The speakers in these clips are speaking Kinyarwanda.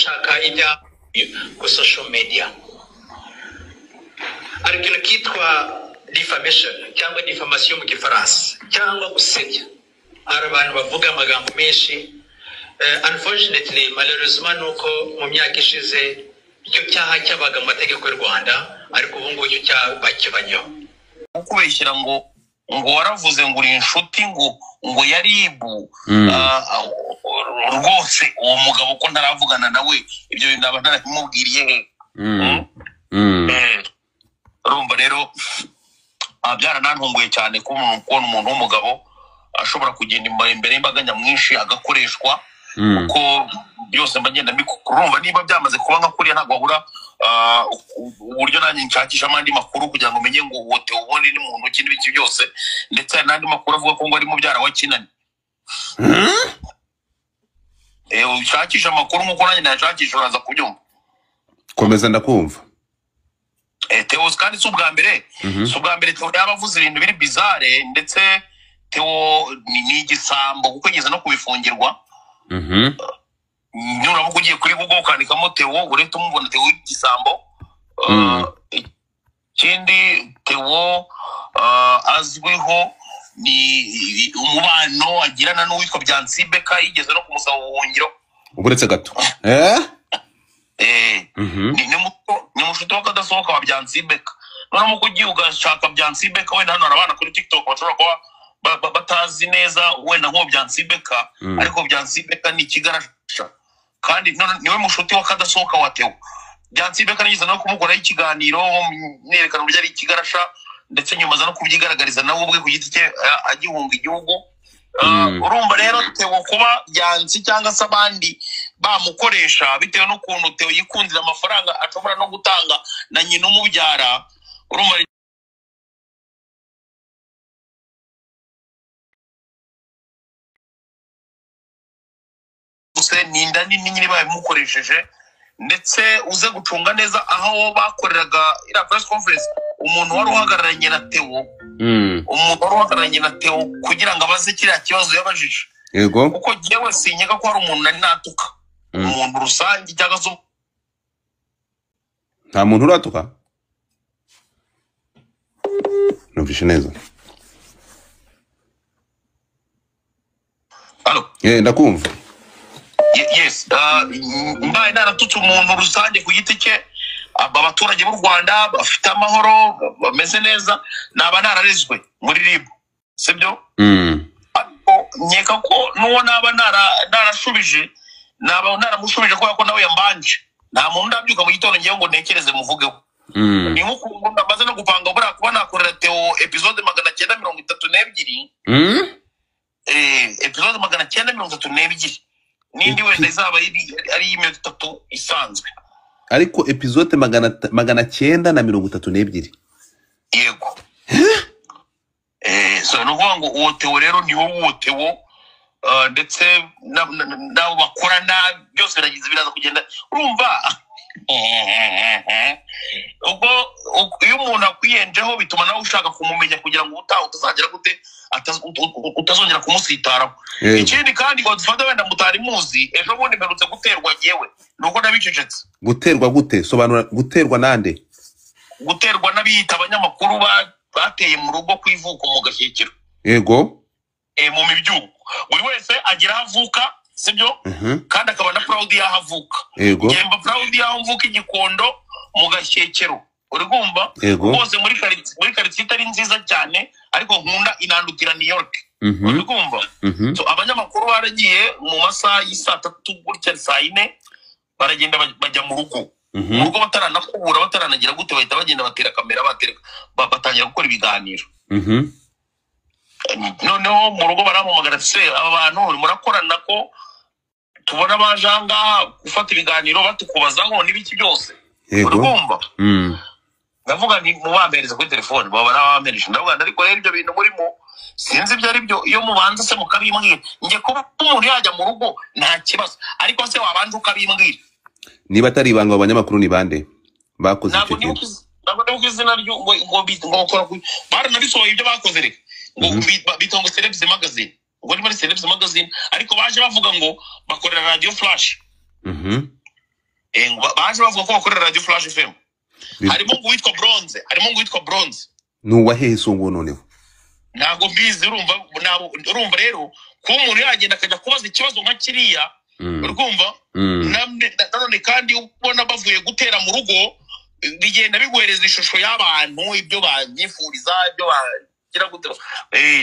shaka ijya ku social media ariko kitwa defamation cyangwa diffamation mu gifaransa cyangwa gusebya abantu bavuga amagambo menshi. Unfortunately, malheureusement nuko mu myaka ishize icyo cyaha cyabaga mu mategeko y'u Rwanda ariko ubu ngubu cyo bakibanyeho ukubeshyira ngo waravuze ngo uri inshuti ngo yaribu rwose uwo mugabo ko ntaravugana nawe ibyo bintu aba ntaramubwiriye urumva rero byaranantunguye cyane kubona umuntu w'umugabo ashobora kugenda imbere y'imbaga nyamwinshi agakoreshwa uko byose mbagenda urumva niba byamaze kuba nka kuriya ntabwo wabura uburyo nanjye nshakisha amandi makuru kugira ngo menye ngo wote ubone ni muntu kindi biki byose ndetse n'andi makuru avuga ko ngo ari mubyara wa Kinani ushakisha amakuru nkuko nanjye nashakisha uraza kubyumva. Komeza ndakumva. Theo kandi si ubwa mbere Theo yabavuze ibintu biri bizarre ndetse Theo ni igisambo kuko yigeze no kubifungirwa. Nuramuko ugiye kuri Google ukandikamo Theo uretse umubona Theo igisambo. Kindi Theo azwiho ni umubano agirana n'uwitwa Byansibeka yigeze no kumusaba ubuhungiro. Uburetse gato. Ni mushuti wakadasohoka wa Byansibeka. None muko ugiye ugashaka Byansibeka wenda hano arabana kuri TikTok bashobora kuba batazi neza wenda nko Byansibeka ariko Byansibeka ni ikigarasha kandi niwe mushuti wakadasohoka wa Theo. Byansibeka nigize no kumukora ikiganiro nerekana uburyo ari ikigarasha ndetse nyuma za no kubyigaragariza nawe ubwe ku giti cye agihunga igihugu. Urumva rero Theo kuba Byansi cyangwa se abandi bamukoresha bitewe n'ukuntu Theo yikundira amafaranga ashobora no gutanga na nyina umubyara. Urumva gusa ninda nini nyine bamukoresheje ndetse uze gucunga neza aho bakoreraga ira press conference umuntu wari uhagararanye na Theo kugira ngo abaze kiriya kibazo yabajije. Yego uko jewe sinyega ko hari umuntu nari natuka umuntu rusange cyangwa se nta muntu uratuka. Numvishe neza. Allo ndakumva. Yes mbaye naratutse umuntu rusange ku giti cye abaturage b'u Rwanda bafite amahoro bameze neza naba nararezwe muri RIB sibyo. Nyeka ko nuwo naba narashubije naba naramushubije ko nawe yambanje nta muntu ndabyuka mu gitondo ngiye ngo ntekereze muvugeho. Ni nkuko ndamaze no gupanga bura kuba nakorera Theo episode 932 episode 932 nindi wenda izaba ari iminota 3 isanzwe ariko episode 932 yego. So nuvuga ngo uwo Theo rero ni wowe Theo ndetse nabo bakorana byose biragize biraza kugenda urumva ubwo iyo umuntu akwiyenjeho bituma nawe ushaka kumumenya kugira ngo utazagera gute utazongera kumusitaraho. Ikindi kandi ngo dufata wenda mutari muzi ejo bundi mperutse guterwa yewe nuko nabicecetse. Guterwa gute? Sobanura guterwa nande? Guterwa nabiyita abanyamakuru bateye mu rugo kwivuko mu Gashyekero. Yego mu mibyuko buri wese agira avuka sibyo kandi akaba na proud yahavuka. Ngemba proud yahavuka igikondo mu Gashyekero urigumva bose muri quartier itari nziza cyane ariko nkunda inandukira New York urigumva. So abanyamakuru baragiye mu masaha y'isa 3 gutya saa 4 baragenda bajya mu rugo murugo bataranakubura bataranagira gute bahita bagenda batera kamera batangira gukora ibiganiro. Noneho mu rugo barampamagara se aba bantu murakorana ko tubona bajanga gufata ibiganiro batukubazaho n'ibiki byose urumva. Ndavuga ni mubambereza kuri telefone baba barabamenyesha ndavuga ariko rero ibyo bintu murimo sinzi ibyo ari byo iyo mubanza se mukabimbwira ngiye kuba umuntu yajya mu rugo nta kibazo ariko se wabanje ukabimbwira niba atari ibanga abanyamakuru ni bande bakoze icyo kintu. Ntabwo ndi izina ryo ngo gukora baranabisohoye ibyo bakoze reka ngo bitongo Celebs Magazine ubwo ni muri Celebs Magazine ariko baje bavuga ngo bakorera Radio Flash. baje bavuga ko bakorera Radio Flash FM. Harimo ngo witwa Bronze. Nuwa hehe songo noneho? Ntago mbizi urumva rero ko umuntu yagenda akajya kubaza ikibazo nka kiriya urumva none kandi ubona bavuye gutera mu rugo bigenda biguhereza ishusho y'abantu ibyo banyifuriza ibyo bagira gutera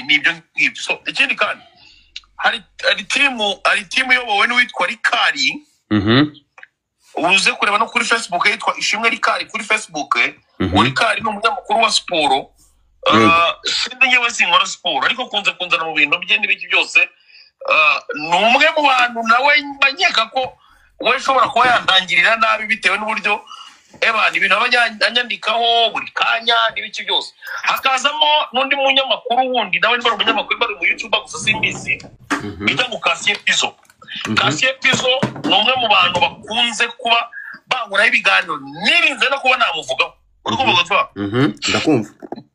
nibyo ngibyo. So ikindi kandi hari timu yobowe n'uwitwa Rikari uze kureba no kuri Facebook yitwa Ishimwe Rikari kuri Facebook. Rikari ni umunyamakuru wa siporo sindi nyewe sinkora siporo ariko kunzana mu bintu bye n'ibiki byose ni umwe mu bantu nawe banyeka ko we shobora kuba yandangirira nabi bitewe n'uburyo ibintu abanyandikaho buri kanya n'ibiki byose. Hakazamo n'undi munyamakuru wundi nawe ni umunyamakuru bari mu YouTube gusa simbizi bita mu Cassier Pizo. Cassier Pizo ni umwe mu bantu bakunze kuba banguraho ibiganiro nirinze no kuba namuvugaho urumva gutwa ndakumva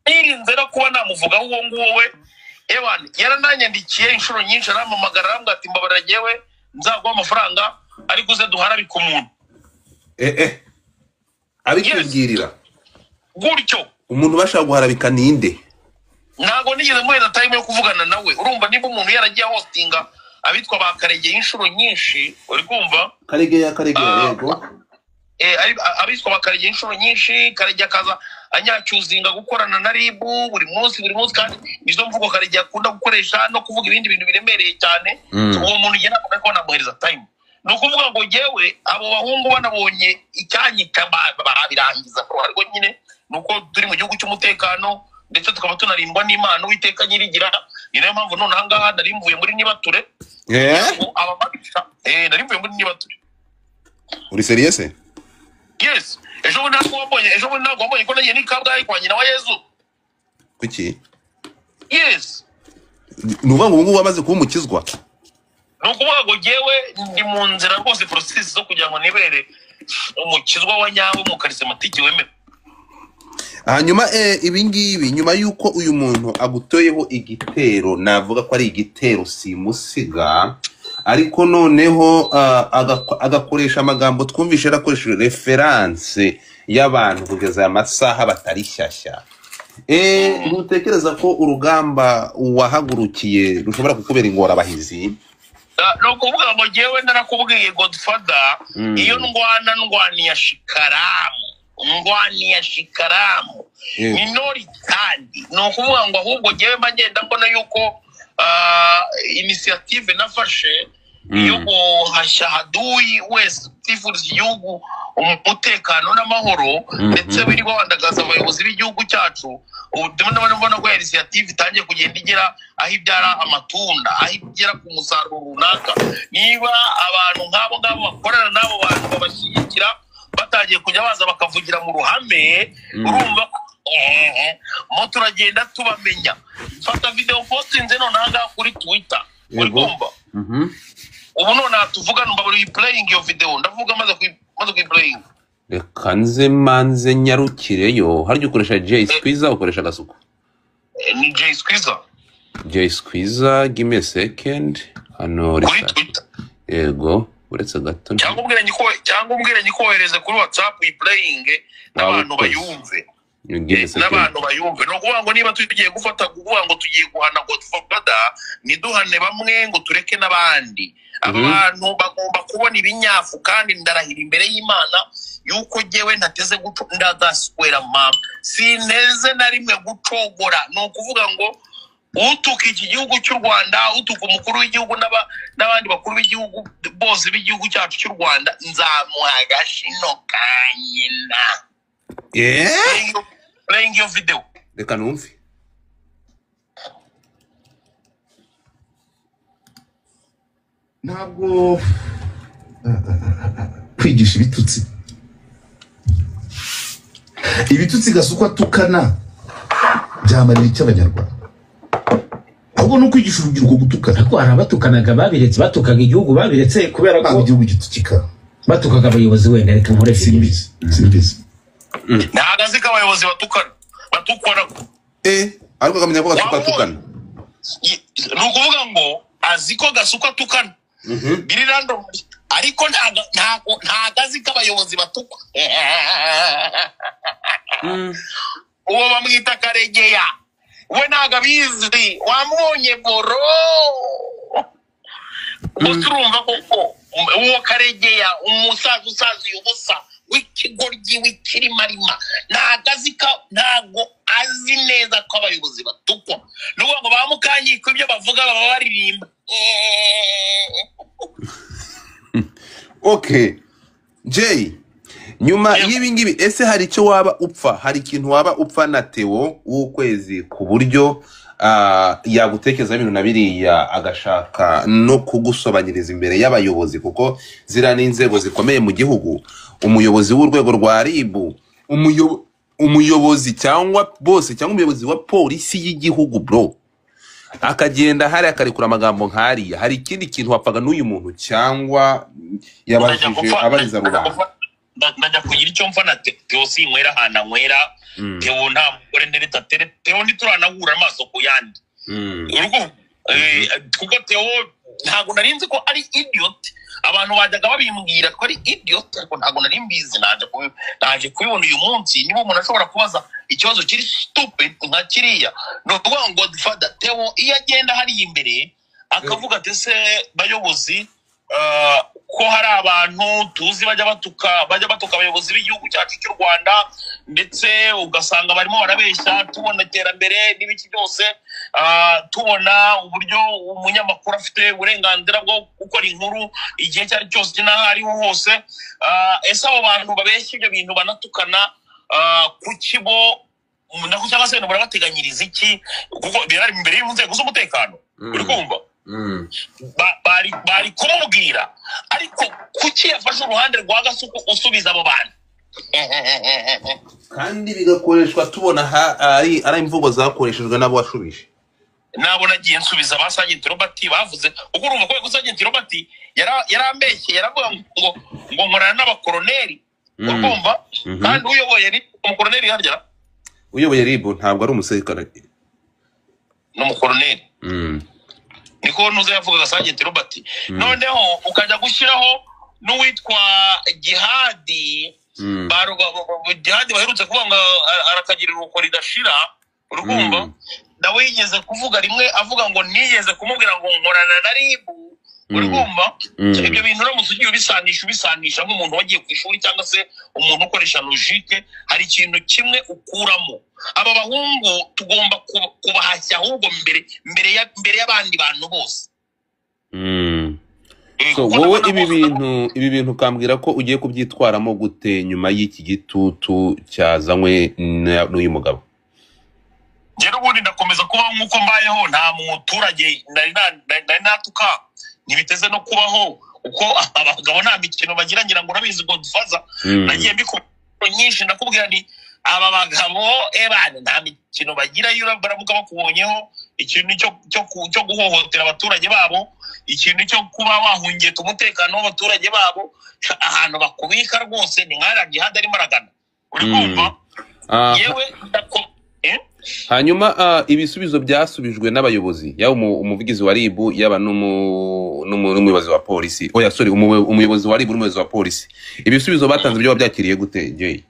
nirinze no kuba namuvugaho uwo nguwo we yarananyandikiye inshuro nyinshi arampamagara arambwira ati mbabara jewe nzaguha amafaranga ariko uze duharabika umuntu abikubwirira gutyo umuntu bashaka guharabika ninde ntago nigeze muheza time yo kuvugana nawe urumva niba umuntu yaragiye hostinga abitwa ba Karegeye inshuro nyinshi uri kumva Karegeye yego abitwa ba Karegeye inshuro nyinshi Karegeye akaza anyacyuzinga gukorana na RIB buri munsi kandi nizo mvugo Karegeye akunda gukoresha no kuvuga ibindi bintu biremereye cyane. Uwo muntu yena ko namuhereza time no kuvuga ngo jewe abo bahungu banabonye icyanyita barabirangiza ko ariko nyine nuko turi mu gihugu cy'umutekano ndetse tukaba tunarimbwa n'Imana Uwiteka nyirigira. Ni nayo mpamvu none ahangaha nari mvuye muri Nibature abababisha nari mvuye muri Nibature. Uri serious? Yes. Ejo bundi ntabwo wabonye ko nagiye n'Ikabgayi kwa nyina wa Yezu. Kuki? Yes. Nuvuga ngo ubu wamaze kuba umukizwa? Nukuvuga ngo jewe ndi mu nzira rwose process zo kugira ngo nibere umukizwa wa nyawe mu karismatiki wemera. Hanyuma ibingibi nyuma yuko uyu muntu agutoyeho igitero navuga ko ari igitero simusiga ariko noneho agakoresha amagambo twumvishe arakoresha reference y'abantu kugeza amasaha batari shyashya. Ntutekereza ko urugamba wahagurukiye rushobora kukubera ingorabahizi? No kuvuga ngo jewe narakubwiye Godfather iyo ndwaniye shikaramu minori kandi no kuvuga ngo ahubwo jewe bagenda mbona yuko initiative nafashe yo guhashya haduyi wese tifuriza igihugu umutekano n'amahoro ndetse biriho bandagaza abayobozi b'igihugu cyacu. Mbona ko initiative itangiye kugenda igera aho ibyara amatunda aho igera ku musaruro runaka. Niba abantu nk'abo bakorana n'abo bantu babashyigikira batangiye kujya baza bakavugira mu ruhame urumva mo turagenda tubamenya. Fata video postinze none ahangaha kuri Twitter urumva ubu none tuvuga mbaburi playing your video ndavuga maze kuyiplaying. Reka nze manze nyarukireyo haryo ukoresha J Squeezer ukoresha gasuko? Ni J Squeezer. J Squeezer give me a second hano Twitter. Yego uretse gato cyangwa umbwire nyikohereze kuri WhatsApp playing n'abantu bayumve. N'abantu bayumve no kuvuga ngo niba tugiye gufata kuvuga ngo tugiye guhana Godfather niduhane bamwe ngo tureke n'abandi. Abantu bagomba kubona ibinyafu kandi ndarahira imbere y'Imana yuko jewe ntateze ndazaswera mama sineze na rimwe gucogora. No kuvuga ngo utuka iki gihugu cy'u Rwanda utuka umukuru w'igihugu n'abandi bakuru b'igihugu bose b'igihugu cyacu cy'u Rwanda nzamuha agashino kanyina. Playing your video. Reka numve. Ntabwo kwigisha ibitutsi gasukwa tukana byamarira icy'Abanyarwanda ahubwo no kwigisha urubyiruko gutukana. Ariko hari abatukanaga babiretse batukaga igihugu babiretse kubera ko igihugu gitukika batukaga abayobozi wenda reka nkore simbizi ntagazi k'abayobozi batukwana ariko akamenya ko gasuka ni ukuvuga ngo azi ko gasuka tukana biri random ariko ntago azi ko abayobozi batukwa uwo bamwita Karegeya we ntago abizi wamubonye boro gusa urumva koko uwo Karegeya umusaza ubusa w'ikigoryi w'ikirimarima ntago azi neza ko abayobozi batukwa n'ubwo ngo bamukanyika ibyo bavuga baba baririmba. Okay Jay, nyuma y'ibi ngibi ese hari icyo waba upfa, hari ikintu waba upfa na Theo w'ukwezi ku buryo yagutekereza ibintu na biriya agashaka no kugusobanyiriza imbere y'abayobozi, kuko zira n'inzego zikomeye mu gihugu, umuyobozi w'urwego rwa RIB, umuyobozi cyangwa bose cyangwa umuyobozi wa polisi y'igihugu bro, akagenda hari akarekura amagambo nk'ariya, hari ikindi kintu wapfaga n'uyu muntu cyangwa yabajije abariza rubanda? Ndajya kugira icyo mfa na Theo sinywera hana nywera Theo nta mugore ndereta Theo ntituranahura amaso ku yandi urugo kuko Theo ntago narinzi ko ari idiot, abantu bajyaga babimbwira ko ari idiot ariko ntago nari mbizi, naje kubibona uyu munsi. Niba umuntu ashobora kubaza ikibazo kiri stupid nka kiriya no kuvuga ngo Godfather Theo iyo agenda hari imbere akavuga ati se bayobozi ko hari abantu tuzi bajya batuka abayobozi b'igihugu cyacu cy'u Rwanda, ndetse ugasanga barimo barabeshya, tubona iterambere n'ibiki byose, tubona uburyo umunyamakuru afite uburenganzira bwo gukora inkuru igihe cyari cyose n'aho ariho hose. Ese abo bantu babeshya ibyo bintu banatukana ku kibo cyangwa se barabateganyiriza iki? Kuko birari imbere y'inzego z'umutekano, uri kumva bari kumubwira, ariko kuki yafashe uruhande rwa Gasuku usubiza abo bantu kandi bigakoreshwa tubona ari imvugo zakoreshejwe n'abo washubije? nabo nagiye nsubiza ba Sergeant Robert bavuze uko urumva ko Sergeant Robert yarambeshye, yaravuga ngo nkorana n'abakoroneri, urumva kandi uyoboye ni umukoroneri harya, uyoboye RIB ntabwo ari umusirikare n'umukoroneri niko nuze yavuga Sergeant Robert. Noneho ukajya gushyiraho n'uwitwa Jihadi Jihadi baherutse kuvuga ngo arakagirira uko ridashira, urumva nawe yigeze kuvuga rimwe avuga ngo nigeze kumubwira ngo nkorana na RIB, urumva ibyo bintu uramutse ugiye ubisanisha nk'umuntu wagiye ku ishuri cyangwa se umuntu ukoresha logique, hari ikintu kimwe ukuramo. Aba bahungu tugomba kubahashya ahubwo mbere y'abandi bantu bose. So wowe ibi bintu kambwira ko ugiye kubyitwaramo gute nyuma y'iki gitutu cyazanywe n'uyu mugabo? Njyewe ubundi ndakomeza kubaho nk'uko mbayeho, nta muturage nari natuka, ntibiteze no kubaho uko abagabo nta mikino bagira, ngira ngo urabizi Godfather, nagiye mbikora nyinshi ndakubwira ni aba bagabo ebane nta mikino bagira, iyo baramuka bakubonyeho ikintu cyo guhohotera abaturage babo, ikintu cyo kuba wahungiye umutekano w'abaturage babo, ahantu bakubika rwose ni nk'ara Jihad arimo aragana, uri kumva yewe hanyuma ibisubizo byasubijwe n'abayobozi, yaba umuvugizi wa RIB yaba n'umuyobozi wa polisi, umuyobozi wa RIB n'umuyobozi wa polisi, ibisubizo batanze byo babyakiriye gute Jay?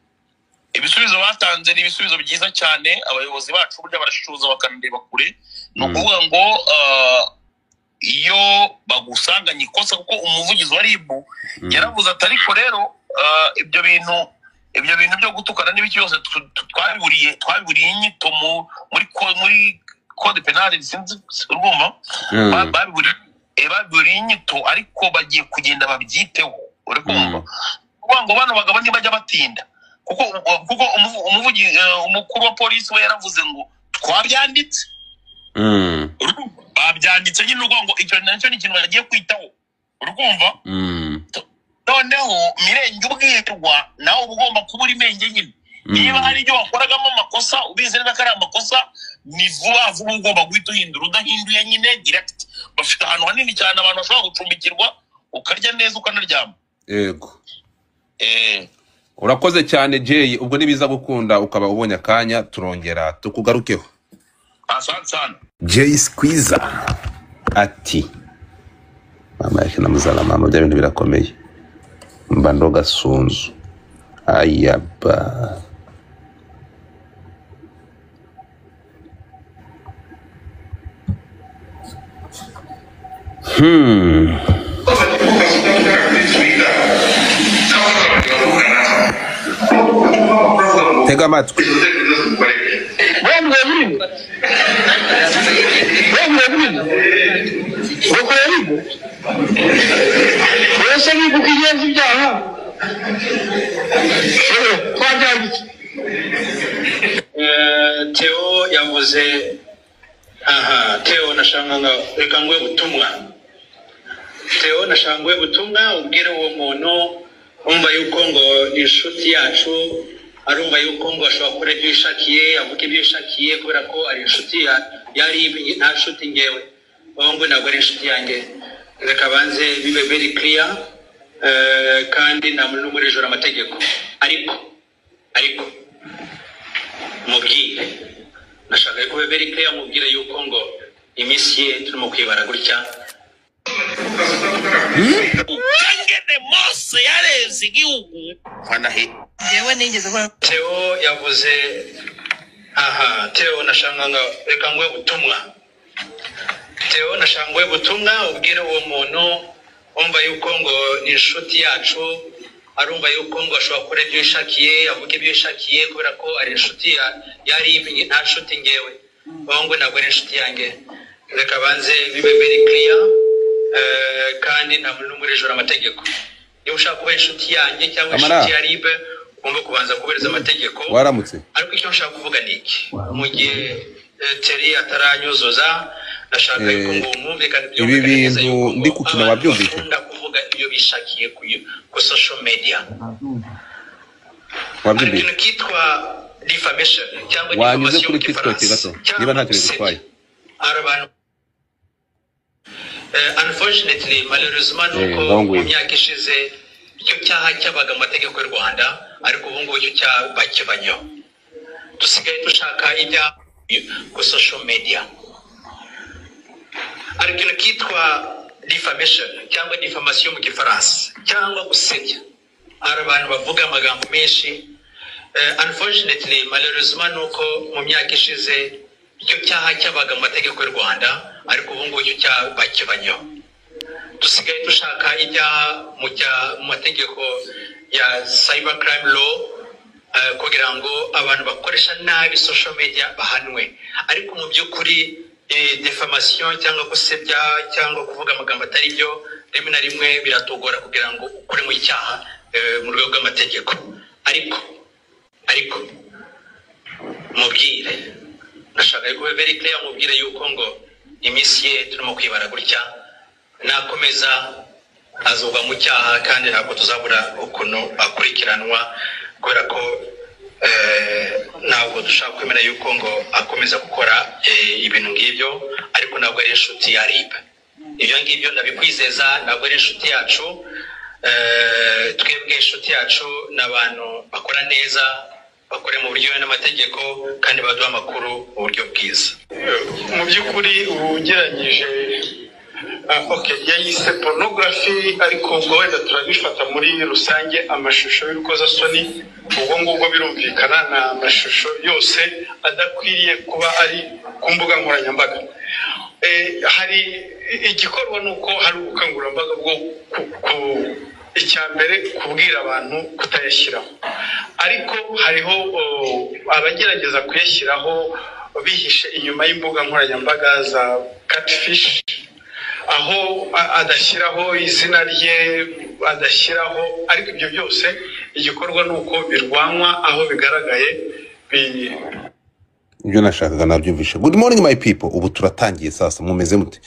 Ibisubizo batanze ni ibisubizo byiza cyane, abayobozi bacu burya barashishuza bakanareba kure. Ni ukuvuga ngo iyo bagusanganye ikosa, kuko umuvugizi wa RIB yaravuze ati ariko rero ibyo bintu byo gutukana n'ibiki byose twabiburiye inyito muri code penal, sinzi urumva babiburiye inyito, ariko bagiye kugenda babyiteho, uri kumva kuvuga ngo bano bagabo ntibajya batinda, kuko umukuru wa polisi we yaravuze ngo twabyanditse, babyanditse nyine, urumva ngo icyo nacyo ni ikintu bagiye kwitaho, uri kumva noneho Mirenge ubwirwa nawe ugomba kuba uri menge nyine, niba hari ibyo wakoragamo amakosa ubizi neza ko ari amakosa, ni vuba ugomba guhita uhindura, udahinduye nyine direct. Bafite ahantu hanini cyane abantu bashobora gucumbikirwa, ukarya neza ukanaryama. Yego urakoze cyane Jay, ubwo nibiza gukunda ukaba ubonye akanya turongera tukugarukeho. Asante sana Jay Squeezer ati mama yake na muzala mama bya bintu birakomeye mba ndoga sunzu ayaba tega amatwi Theo yavuze Theo nashanganga reka ngwe butumwa Theo nashangwe butumwa ubwire uwo muntu umva yuko ngo inshuti yacu arumva yuko ngo ashobora gukora ibyo yishakiye avuga ibyo yishakiye kubera ko ari inshuti yari nta nshuti ngewe ngo ntabwo ari inshuti yanjye reka banze bibe very clear kandi nta muntu n'umwe ujura amategeko ariko mubwire nashaka ko bibe very clear mubwire yuko ngo iminsi ye turimo kwibara gutya Kangene Mose yareze igihugu kwanahe Jewe nigeze kwa Theo yavuze Theo nashanganga reka ngwe butumwa Theo nashangwe butumwa ubwire uwo muntu umva yuko ngo ni inshuti yacu arumva yuko ngo ashobora gukora ibyo yishakiye avuga ibyo yishakiye kubera ko ari inshuti yari nta nshuti ngewe ngo ntabwo ari inshuti yanjye reka banze bibe very clear kandi nta muntu n'umwe ujura amategeko niba ushaka kuba inshuti yanjye cyangwa inshuti ya ribe ugomba kubanza kubahiriza amategeko waramutse ariko icyo nshaka kuvuga ni iki mu gihe Terry ataranyuzuza nashaka yuko ngo mwumvikane ibi bintu ndi kukina wabyumvise kuvuga ibyo bishakiye ku social media wabyumvise ikintu kitwa defamation cyangwa wanyuze kuri TikTok gato niba nta kintu gitwaye abantu unfortunately malheureusement nuko mu myaka ishize icyo cyaha cyabaga mu mategeko y'u Rwanda ariko ubu ngubu icyo cyaha bakibanyeho dusigaye dushaka ibya ku social media hari ikintu kitwa defamation cyangwa diffamation mu gifaransa cyangwa gusebya hari abantu bavuga amagambo menshi unfortunately malheureusement nuko mu myaka ishize icyo cyaha cyabaga mu mategeko y'u Rwanda ariko ubu ngubu icyo cyaha bakibanyeho dusigaye dushaka ibyaha mu mategeko ya cyber crime law kugira ngo abantu bakoresha nabi social media bahanwe ariko mu by'ukuri defamation cyangwa gusebya cyangwa kuvuga amagambo atari byo rimwe na rimwe biratugora kugira ngo ukore mu cyaha mu rwego rw'amategeko ariko mubwire nashaka ko very clear mubwire yuko ngo iminsi ye turimo kwibara gutya nakomeza azogwa mu cyaha kandi ntabwo tuzabura ukuntu akurikiranwa kubera ko ntabwo dushaka kwemera yuko ngo akomeza gukora ibintu ngibyo ariko ntabwo ari inshuti ya RIB ibyo ngibyo ndabikwizeza ntabwo ari inshuti yacu twebwe inshuti yacu n'abantu bakora neza bakore mu buryo n'amategeko kandi baduha amakuru mu buryo bwiza mu by'ukuri ugeranyije yayise pornography ariko ngo wenda turabifata muri rusange amashusho y'urukozasoni ubwo ngubwo birumvikana na amashusho yose adakwiriye kuba ari ku mbuga nkoranyambaga hari igikorwa nuko hari ubukangurambaga bwo icyambere kubwira abantu kutayashyiraho ariko hariho abagerageza kuyashyiraho bihishe inyuma y'imbuga nkoranyambaga za catfish aho adashyiraho izina rye adashyiraho ariko ibyo byose igikorwa nuko birwanwa aho bigaragaye ibyo nashakaga nabyumvishe. Good morning my people, ubu turatangiye sasa, mumeze mute?